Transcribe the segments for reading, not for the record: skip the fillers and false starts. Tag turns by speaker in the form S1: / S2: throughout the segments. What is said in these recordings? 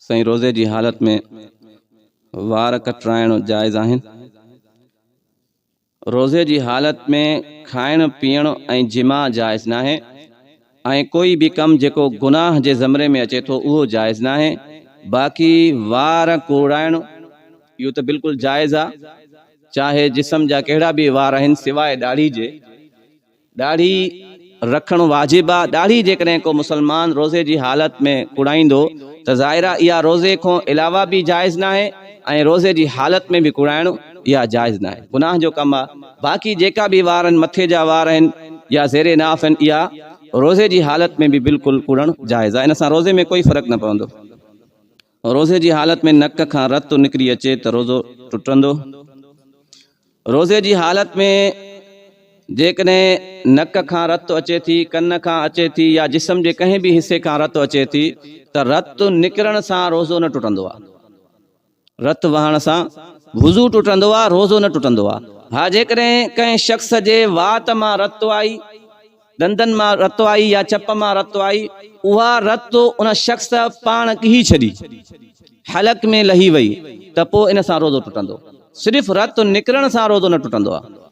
S1: सही रोज़े जी हालत में वार कटराइण जायज़ आहिनि। रोज़े जी हालत में खाइण पीअण ऐं जिमा जायज़ नाहे ऐं कोई भी कम जेको गुनाह जे ज़मरे में अचे थो उहो जायज़ नाहे। बाक़ी वार कोड़ाइण इहो त बिल्कुलु जायज़ आहे, चाहे जिस्म जा कहिड़ा भी वार आहिनि सिवाय दाढ़ी जे। दाढ़ी रखण वाजिब आहे। दाढ़ी जेकॾहिं को मुसलमान रोज़े जी हालत में कुड़ाईंदो त ज़ाहिर आहे इहा रोज़े खां अलावा भी जायज़ नाहे ऐं रोज़े जी हालत में भी कुड़ाइण इहा जायज़ नाहे, गुनाह जो कमु आहे। बाक़ी जेका भी वार आहिनि, मथे जा वार आहिनि या ज़ेरे नाफ़ आहिनि, इहा रोज़े जी हालत में भी बिल्कुलु कुड़ण जायज़ आहे। इन सां रोज़े में कोई फ़र्क़ु न पवंदो। रोज़े जी हालत में नक खां रतु निकिरी अचे त रोज़ो टुटंदो। रोज़े जी हालत में जेकॾहिं नक खां रतु अचे थी, कन खां अचे थी या जिस्म जे कंहिं भी हिस्से खां रतु अचे थी त रतु निकिरण सां रोज़ो न टुटंदो आहे। रतु वहण सां वुज़ू टुटंदो आहे, रोज़ो न टुटंदो आहे। हा, जेकॾहिं कंहिं शख़्स जे वात मां रतु आई, दंदनि मां रतु आई या चप मां रतु आई, उहा रतु उन शख़्स पाण कही छॾी, हलक में लही वई त पोइ इन सां रोज़ो टुटंदो। सिर्फ़ु रतु निकिरण सां रोज़ो न टुटंदो आहे।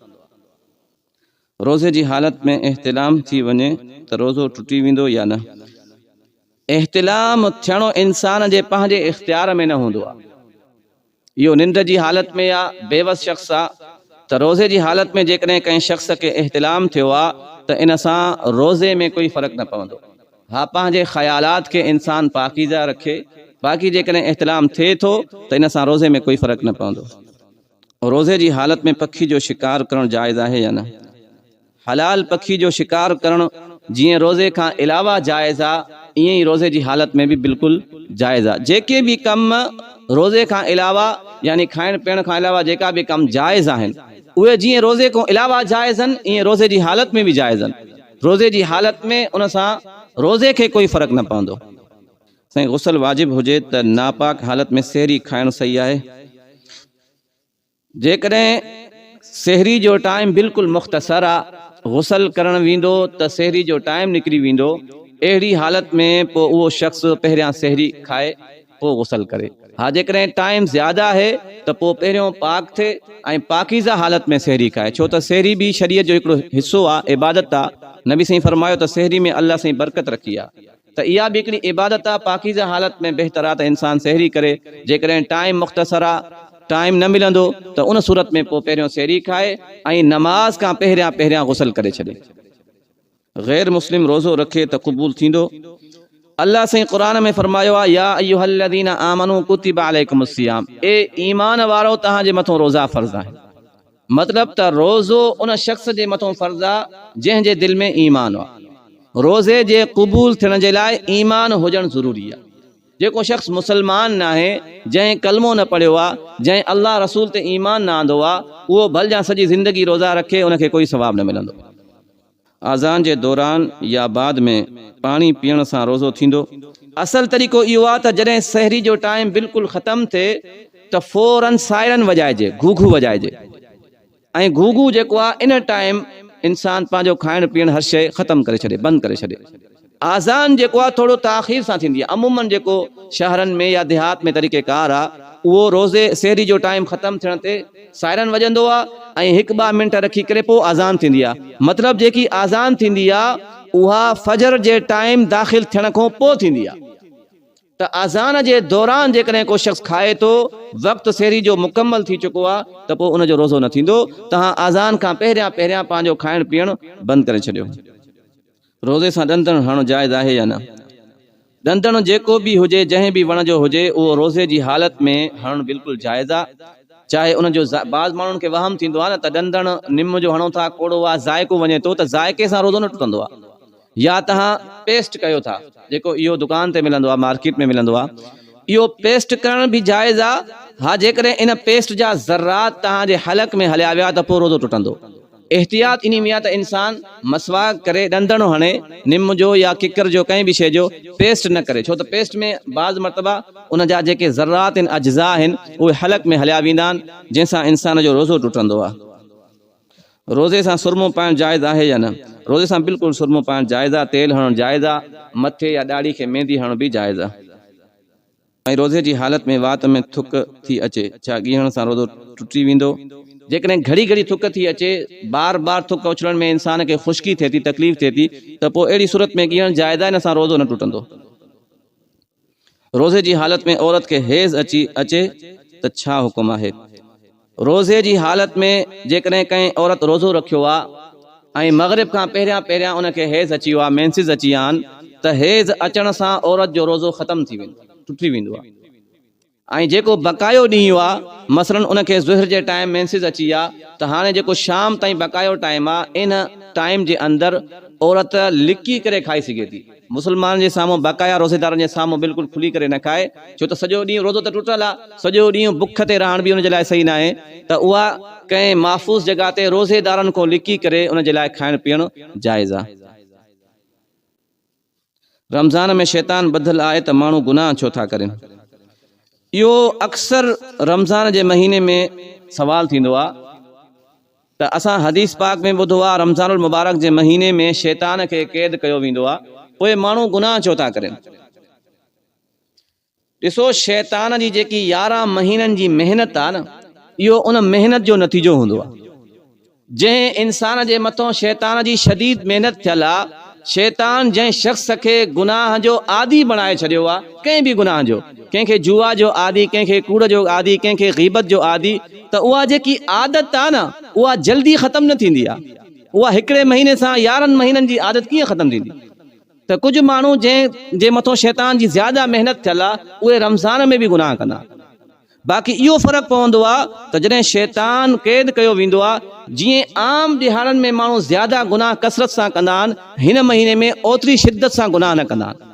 S1: रोज़े जी हालत में इहतिलाम थी वञे त रोज़ो टुटी वेंदो या न? इहतिलाम थियणो इंसान जे पंहिंजे इख्तियार में न हूंदो आहे। इहो निंड जी हालत में या बेवस शख़्स आहे त रोज़े जी हालत में जेकॾहिं कंहिं शख़्स खे इहतिलाम थियो आहे त इन सां रोज़े में कोई फ़र्क़ु न पवंदो। हा, पंहिंजे ख़यालात खे इंसान पाकीज़ा रखे। बाक़ी जेकॾहिं इहतिलाम थिए थो त इन सां रोज़े में कोई फ़र्क़ु न पवंदो। रोज़े जी हालत में पखी जो शिकार करणु जायज़ आहे या न? हलाल पखी जो शिकार करणु जीअं रोज़े खां अलावा जायज़ आहे, ईअं ई रोज़े जी हालत में भी बिल्कुलु जायज़ आहे। जेके भी कम रोज़े खां अलावा यानी खाइण पीअण खां अलावा जेका भी कम जायज़ आहिनि उहे जीअं रोज़े खां अलावा जायज़ आहिनि, ईअं रोज़े जी हालत में भी जायज़ आहिनि। रोज़े जी हालत में उन सां रोज़े खे कोई फ़र्क़ु न पवंदो। साईं, गुस्ल वाजिब हुजे त नापाक हालत में सहरी खाइणु सही आहे? जेकॾहिं सहरी जो टाइम बिल्कुलु मुख़्तसर आहे, गुस्ल करणु वेंदो त सहरी जो टाइम निकिरी वेंदो, अहिड़ी हालत में पोइ उहो शख़्स पहिरियां सहरी खाए पोइ गुस्ल करे। हा, जेकॾहिं टाइम ज़्यादा आहे त पोइ पहिरियों पाक थिए ऐं पाकीज़ा हालत में सहरी खाए, छो त सहरी भी शरीयत जो हिकिड़ो हिस्सो आहे, इबादत आहे। नबी साईं फरमायो त सहरी में अल्लाह साईं बरकत रखी आहे, त इहा भी हिकिड़ी इबादत आहे। पाकीज़ा हालत में बहितर आहे त इंसान सहरी करे। जेकॾहिं टाइम मुख़्तसर आहे, टाइम न मिलंदो त उन सूरत में पोइ पहिरियों सहरी खाए ऐं नमाज़ खां पहिरियां गुस्ल करे छॾे। गैर मुस्लिम रोज़ो रखे त क़बूल थींदो? अल्लाह साईं क़ुरान में फरमायो आहे, या अय्युहल्लज़ीना आमनू कुतिबा अलैकुमुस्सियाम, ए ईमान वारो तव्हांजे मथां रोज़ा फ़र्ज़ आहे। मतिलब त रोज़ो उन शख़्स जे मथां फ़र्ज़ आहे जंहिंजे दिलि में ईमान आहे। रोज़े जे क़बूल थियण जे लाइ ईमान हुजणु ज़रूरी आहे। जेको शख़्स मुसलमान न आहे, जंहिं कलमो न पढ़ियो आहे, जंहिं अल्लाह रसूल ते ईमान न आंदो आहे, उहो भलजां सॼी ज़िंदगी रोज़ा रखे, उनखे कोई सवाब न मिलंदो। आज़ान जे दौरान या बाद में पाणी पीअण सां रोज़ो थींदो? असल तरीक़ो इहो आहे त जॾहिं सहरी जो टाइम बिल्कुलु ख़तमु थिए त फ़ौरन सायरन वॼाइजे, घूघू वॼाइजे। ऐं घूघू जेको आहे इन टाइम इंसान पंहिंजो खाइण पीअण हर शइ ख़तमु करे छॾे, बंदि करे छॾे। आज़ान जेको आहे थोरो ताख़ीर सां थींदी आहे। अमूमन जेको शहरनि में या देहात में तरीक़ेकार आहे, उहो रोज़े सहरी जो टाइम ख़तमु थियण ते सायरन वॼंदो आहे ऐं 1-2 मिंट रखी करे पोइ आज़ान थींदी आहे। मतिलबु जेकी आज़ान थींदी आहे उहा फजर जे टाइम दाख़िल थियण खां पोइ थींदी आहे। त आज़ान जे दौरान जेकॾहिं को शख़्स खाए थो, वक़्तु सहरी जो मुकमल थी चुको आहे, त पोइ उनजो रोज़ो न थींदो। तव्हां आज़ान खां पहिरियां पंहिंजो खाइण पीअण बंदि करे छॾियो। रोज़े सां ॾंदण हणणु जाइज़ आहे या न? ॾंदण जेको भी हुजे, जंहिं भी वण जो हुजे, उहो रोज़े जी हालत में हणणु बिल्कुलु जाइज़ आहे। चाहे उनजो बाज़ माण्हुनि खे वहम थींदो आहे न त ॾंदण निम जो हणो था, कोड़ो आहे, ज़ाइको वञे थो, त ज़ाइके सां रोज़ो न टुटंदो आहे। या तव्हां पेस्ट कयो था, जेको इहो दुकान ते मिलंदो आहे, मार्केट में मिलंदो आहे, इहो पेस्ट करण भी जाइज़ आहे। हा, जेकॾहिं इन पेस्ट जा ज़र्रात तव्हांजे हलक में हलिया विया त पोइ रोज़ो टुटंदो। एहतियात इन में आहे त इंसान मसवाक करे ॾंदणो हणे, निम जो या किकर जो कंहिं भी शइ जो पेस्ट न करे, छो त पेस्ट में बाज़ मरतबा उन जा जेके ज़र्रात आहिनि, अज्ज़ा आहिनि, उहे हलक में हलिया वेंदा आहिनि, जंहिंसां इंसान जो रोज़ो टुटंदो आहे। रोज़े सां सुरमो पाइणु जाइज़ आहे या न? रोज़े सां बिल्कुलु सुरमो पाइणु जाइज़ आहे। तेल हणणु जाइज़ आहे। मथे या ॾाढ़ी खे मेहंदी हणणु भी जाइज़ आहे। ऐं रोज़े जी हालत में वात में थुक थी अचे, छा ॻीहण सां रोज़ो टुटी वेंदो? जेकॾहिं घड़ी घड़ी थुक थी अचे, बार बार थुक उछलण में इंसान खे ख़ुश्की थिए थी, तकलीफ़ थिए थी, त पोइ अहिड़ी सूरत में ॻीहण जाइज़ आहे, हिन सां रोज़ो न टुटंदो। रोज़े जी हालत में औरत खे हेज़ अचे त छा हुकुम आहे? रोज़े जी हालत में जेकॾहिं कंहिं औरत रोज़ो रखियो आहे ऐं मग़रिब खां पहिरियां उनखे हेज़ अची वियो आहे, मेंसिस अची विया आहिनि, त हेज़ अचण सां औरत जो रोज़ो ख़तमु थी वेंदो, टुटी वेंदो आहे। ऐं जेको बक़ायो ॾींहुं आहे, मसलन उनखे ज़ुहर जे टाइम मेंसिस अची आहे, त हाणे जेको शाम ताईं बक़ायो टाइम आहे, इन टाइम जे अंदरि औरत लिकी करे खाई सघे थी। मुस्लमान जे साम्हूं, बक़ाया रोज़ेदारनि जे साम्हूं बिल्कुलु खुली करे न खाए, छो त सॼो ॾींहुं रोज़ो त टुटल आहे, सॼो ॾींहुं बुख ते रहण बि उनजे लाइ सही न आहे, त उहा कंहिं महफ़ूज़ जॻह ते रोज़ेदारनि खां लिकी करे उनजे लाइ खाइण पीअण जाइज़ आहे। रमज़ान में शैतान ॿधल आहे त माण्हू गुनाह छो था कनि? इहो अक्सर रमज़ान जे महीने में सवाल थींदो आहे, त असां हदीस पाक में ॿुधो आहे रमज़ानुल मुबारक जे महीने में शैतान खे क़ैद कयो वेंदो आहे, पोइ माण्हू गुनाह छो था कनि? ॾिसो, शैतान जी जेकी 11 महीननि जी महिनत आहे न, इहो उन महिनत जो नतीजो हूंदो आहे। जंहिं इंसान जे मथां शैतान जी शदीद महिनत थियल आहे, शैतान जंहिं शख़्स खे गुनाह जो आदी बणाए छॾियो आहे, कंहिं बि गुनाह जो, कंहिंखे जुआ जो आदी, कंहिंखे कूड़ जो आदी, कंहिंखे ग़ीबत जो आदी, त उहा जेकी आदत आहे न, उहा जल्दी ख़तम न थींदी आहे। उहा हिकिड़े महीने सां 11 महीननि जी आदत कीअं ख़तम थींदी? त कुझु माण्हू जंहिं मथां शैतान जी ज़्यादा महिनत थियल आहे, उहे रमज़ान में बि गुनाह कंदा। बाक़ी इहो फ़र्क़ु पवंदो आहे त जॾहिं शैतान क़ैद कयो वेंदो आहे, जीअं आम ॾिहाड़नि में माण्हू ज़्यादा गुनाह कसरत सां कंदा आहिनि, हिन महीने में ओतिरी शिद्दत सां गुनाह न कंदा आहिनि।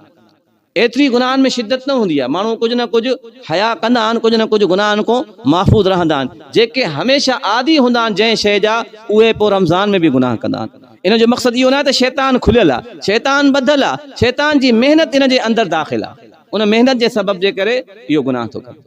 S1: एतिरी गुनाहनि में शिद्दत न हूंदी आहे, माण्हू कुझु न कुझु हया कंदा आहिनि, कुझु न कुझु गुनाहनि खां महफ़ूज़ रहंदा आहिनि। जेके हमेशह आदी हूंदा आहिनि जंहिं शइ जा, उहे पोइ रमज़ान में बि गुनाह कंदा आहिनि। इन जो मक़सदु इहो न आहे त शैतान खुलियल आहे, शैतान ॿधल आहे, शैतान जी महिनत इन जे अंदरि दाख़िल आहे, उन महिनत जे सबब जे करे इहो गुनाह थो करे।